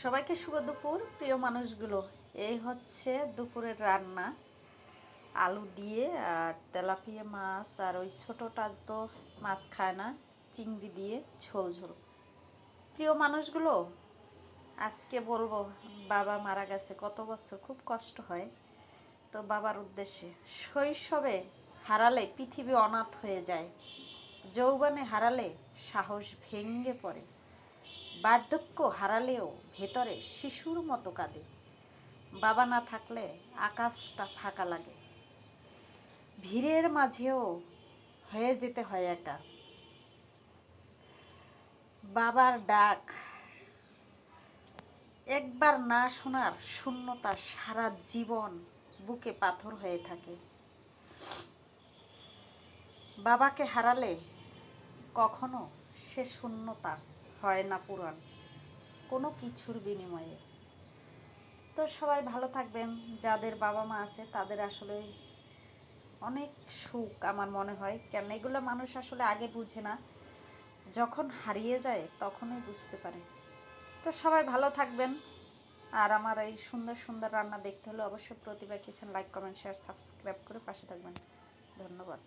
সবাইকে শুভ দুপুর প্রিয় মানুষগুলো। এই হচ্ছে দুপুরের রান্না, আলু দিয়ে আর তেলাপিয়া মাছ আর ওই ছোটোটা তো মাছ খায় না, চিংড়ি দিয়ে ঝোল ঝোল। প্রিয় মানুষগুলো, আজকে বলবো বাবা মারা গেছে কত বছর, খুব কষ্ট হয়। তো বাবার উদ্দেশ্যে, শৈশবে হারালে পৃথিবী অনাথ হয়ে যায়, যৌবনে হারালে সাহস ভেঙে পড়ে, বার্ধক্য হারালেও ভেতরে শিশুর মতো কাঁদে, বাবা না থাকলে আকাশটা ফাঁকা লাগে, ভিড়ের মাঝেও হয়ে যেতে হয় একা, বাবার ডাক একবার না শোনার শূন্যতা সারা জীবন বুকে পাথর হয়ে থাকে। বাবাকে হারালে কখনো সে শূন্যতা হয় না পূরণ কোনো কিছুর বিনিময়ে। তো সবাই ভালো থাকবেন, যাদের বাবা মা আছে তাদের আসলে অনেক সুখ আমার মনে হয়, কেন এগুলো মানুষ আসলে আগে বুঝে না, যখন হারিয়ে যায় তখনই বুঝতে পারে। তো সবাই ভালো থাকবেন, আর আমার এই সুন্দর সুন্দর রান্না দেখতে হলে অবশ্যই Pratibha kitchen like comment share subscribe করে পাশে থাকবেন। ধন্যবাদ।